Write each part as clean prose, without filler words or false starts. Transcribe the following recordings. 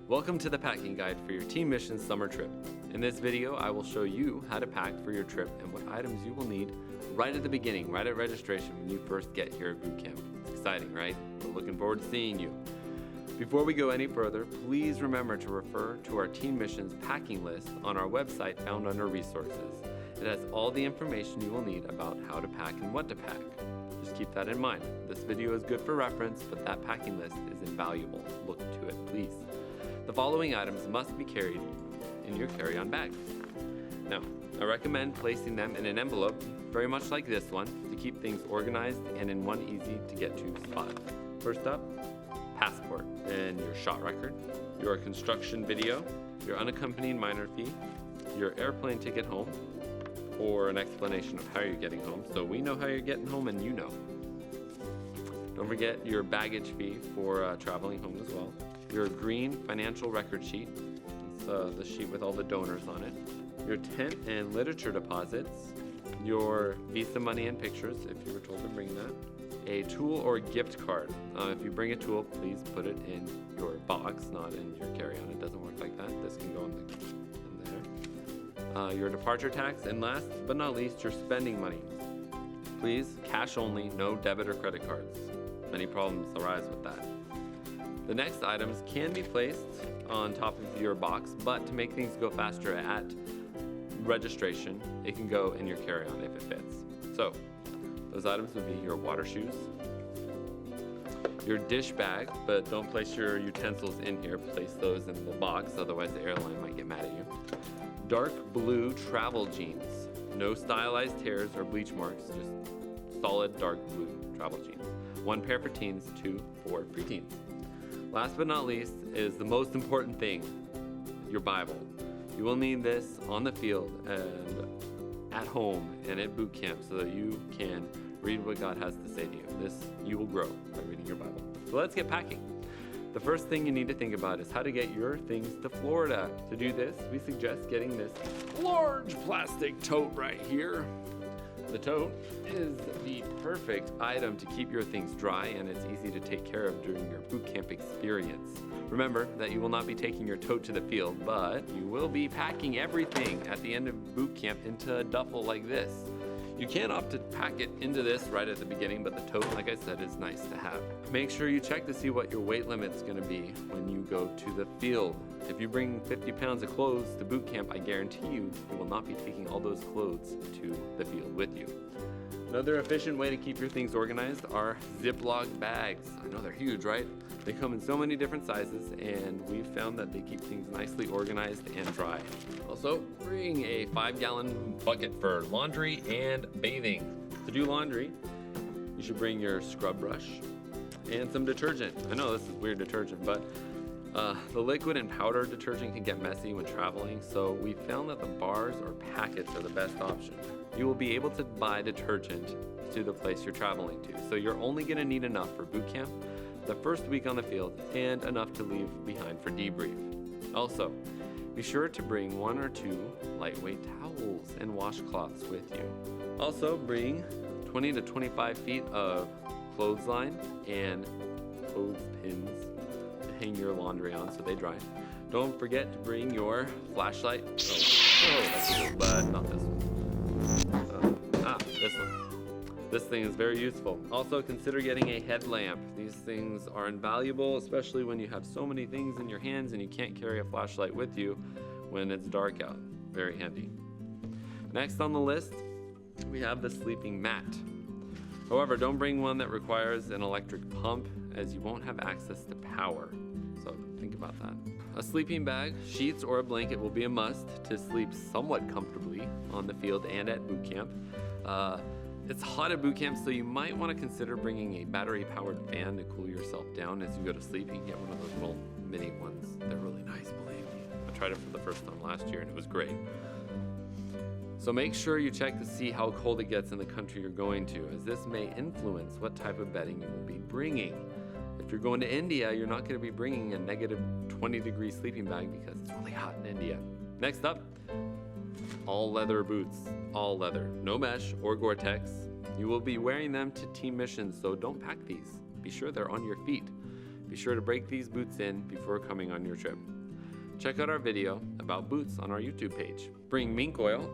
Welcome to the packing guide for your Team Mission summer trip. In this video, I will show you how to pack for your trip and what items you will need right at the beginning, right at registration when you first get here at boot camp. It's exciting, right? We're looking forward to seeing you. Before we go any further, please remember to refer to our Team Missions packing list on our website found under resources. It has all the information you will need about how to pack and what to pack. Just keep that in mind. This video is good for reference, but that packing list is invaluable. Look to it, please. The following items must be carried in your carry-on bag. Now, I recommend placing them in an envelope, very much like this one, to keep things organized and in one easy-to-get-to spot. First up, passport and your shot record, your construction video, your unaccompanied minor fee, your airplane ticket home, or an explanation of how you're getting home, so we know how you're getting home and you know. Don't forget your baggage fee for traveling home as well. Your green financial record sheet, it's the sheet with all the donors on it. Your tent and literature deposits. Your Visa money and pictures, if you were told to bring that. A tool or gift card. If you bring a tool, please put it in your box, not in your carry-on. It doesn't work like that. This can go in there. Your departure tax, and last but not least, your spending money. Please, cash only, no debit or credit cards. Many problems arise with that. The next items can be placed on top of your box, but to make things go faster at registration, it can go in your carry-on if it fits. So, those items would be your water shoes, your dish bag, but don't place your utensils in here, place those in the box, otherwise the airline might get mad at you. Dark blue travel jeans, no stylized tears or bleach marks, just solid dark blue travel jeans. 1 pair for teens, 2 for preteens. Last but not least is the most important thing, your Bible. You will need this on the field and at home and at boot camp so that you can read what God has to say to you. You will grow by reading your Bible. So let's get packing. The first thing you need to think about is how to get your things to Florida. To do this, we suggest getting this large plastic tote right here. The tote is the perfect item to keep your things dry, and it's easy to take care of during your boot camp experience. Remember that you will not be taking your tote to the field, but you will be packing everything at the end of boot camp into a duffel like this. You can opt to pack it into this right at the beginning, but the tote, like I said, is nice to have. Make sure you check to see what your weight limit's gonna be when you go to the field. If you bring 50 pounds of clothes to boot camp, I guarantee you will not be taking all those clothes to the field with you. Another efficient way to keep your things organized are Ziploc bags. I know they're huge, right? They come in so many different sizes, and we've found that they keep things nicely organized and dry. Also, bring a 5-gallon bucket for laundry and bathing. To do laundry, you should bring your scrub brush and some detergent. I know this is weird detergent, but the liquid and powder detergent can get messy when traveling, so we found that the bars or packets are the best option. You will be able to buy detergent to the place you're traveling to, so you're only going to need enough for boot camp, the first week on the field, and enough to leave behind for debrief. Also, be sure to bring 1 or 2 lightweight towels and washcloths with you. Also, bring 20 to 25 feet of clothesline and clothespins to hang your laundry on so they dry. Don't forget to bring your flashlight. That's good, but not this one. This one. This thing is very useful. Also, consider getting a headlamp. These things are invaluable, especially when you have so many things in your hands and you can't carry a flashlight with you when it's dark out. Very handy. Next on the list, we have the sleeping mat. However, don't bring one that requires an electric pump, as you won't have access to power. So think about that. A sleeping bag, sheets, or a blanket will be a must to sleep somewhat comfortably on the field and at boot camp. It's hot at boot camp, so you might want to consider bringing a battery-powered fan to cool yourself down as you go to sleep. You can get one of those little mini ones. They're really nice, believe me. I tried it for the first time last year, and it was great. So make sure you check to see how cold it gets in the country you're going to, as this may influence what type of bedding you will be bringing. If you're going to India, you're not going to be bringing a negative 20-degree sleeping bag because it's really hot in India. Next up, all leather boots. All leather, no mesh or Gore-Tex. You will be wearing them to team missions, so don't pack these. Be sure they're on your feet. Be sure to break these boots in before coming on your trip. Check out our video about boots on our YouTube page. Bring mink oil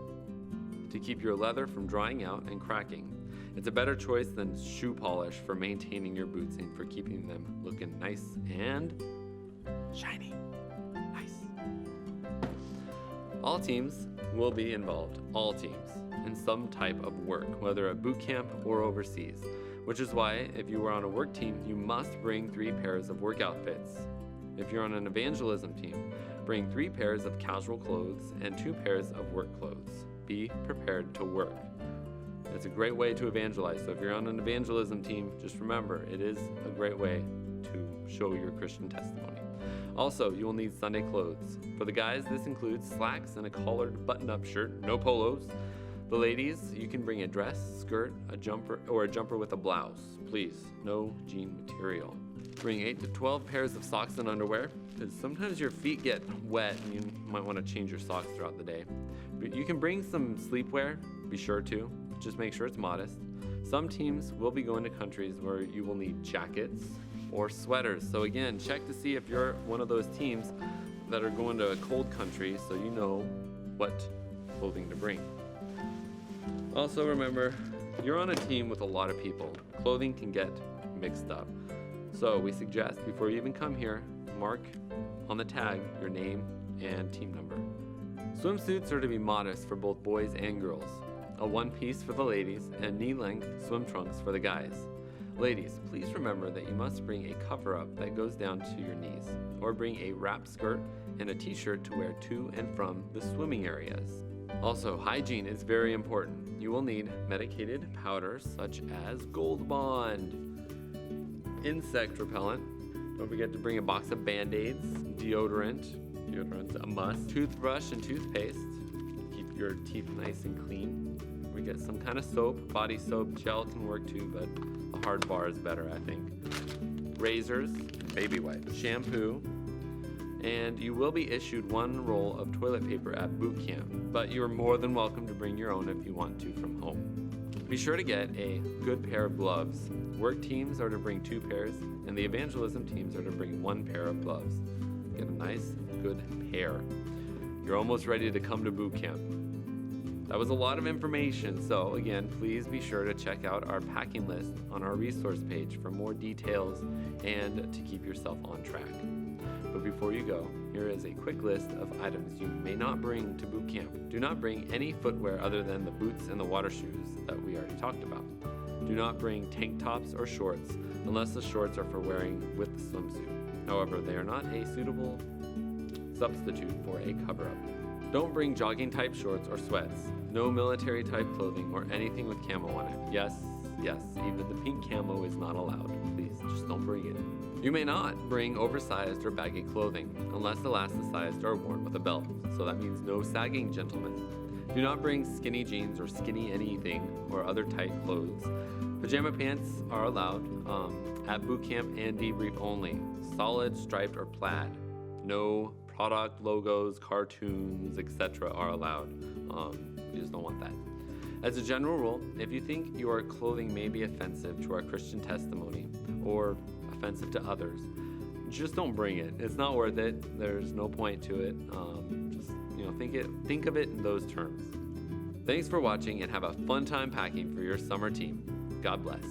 to keep your leather from drying out and cracking. It's a better choice than shoe polish for maintaining your boots and for keeping them looking nice and shiny. Nice. All teams will be involved, all teams, in some type of work, whether at boot camp or overseas, which is why if you are on a work team, you must bring 3 pairs of work outfits. If you're on an evangelism team, bring 3 pairs of casual clothes and 2 pairs of work clothes. Be prepared to work. It's a great way to evangelize. So if you're on an evangelism team, just remember, it is a great way to show your Christian testimony. Also, you will need Sunday clothes. For the guys, this includes slacks and a collared button-up shirt, no polos. The ladies, you can bring a dress, skirt, a jumper, or a jumper with a blouse. Please, no jean material. Bring 8 to 12 pairs of socks and underwear, because sometimes your feet get wet and you might want to change your socks throughout the day. But you can bring some sleepwear, be sure to. Just make sure it's modest. Some teams will be going to countries where you will need jackets or sweaters. So again, check to see if you're one of those teams that are going to a cold country so you know what clothing to bring. Also remember, you're on a team with a lot of people. Clothing can get mixed up. So we suggest before you even come here, mark on the tag your name and team number. Swimsuits are to be modest for both boys and girls. A one-piece for the ladies and knee-length swim trunks for the guys. Ladies, please remember that you must bring a cover-up that goes down to your knees, or bring a wrap skirt and a t-shirt to wear to and from the swimming areas. Also, hygiene is very important. You will need medicated powders such as Gold Bond, insect repellent. Don't forget to bring a box of Band-Aids, deodorant's a must, toothbrush and toothpaste. Keep your teeth nice and clean. We get some kind of soap, body soap, gel can work too, but a hard bar is better, I think. Razors, baby wipes, shampoo, and you will be issued 1 roll of toilet paper at boot camp, but you're more than welcome to bring your own if you want to from home. Be sure to get a good pair of gloves. Work teams are to bring 2 pairs, and the evangelism teams are to bring 1 pair of gloves. Get a nice, good pair. You're almost ready to come to boot camp. That was a lot of information, so again, please be sure to check out our packing list on our resource page for more details and to keep yourself on track. But before you go, here is a quick list of items you may not bring to boot camp. Do not bring any footwear other than the boots and the water shoes that we already talked about. Do not bring tank tops or shorts unless the shorts are for wearing with the swimsuit. However, they are not a suitable substitute for a cover-up. Don't bring jogging type shorts or sweats. No military type clothing or anything with camo on it. Yes, even the pink camo is not allowed. Please, just don't bring it. You may not bring oversized or baggy clothing unless elasticized or worn with a belt. So that means no sagging, gentlemen. Do not bring skinny jeans or skinny anything or other tight clothes. Pajama pants are allowed at boot camp and debrief only. Solid, striped, or plaid. No product logos, cartoons, etc. are allowed. We just don't want that. As a general rule, if you think your clothing may be offensive to our Christian testimony or offensive to others, just don't bring it. It's not worth it. There's no point to it. Think of it in those terms. Thanks for watching and have a fun time packing for your summer team. God bless.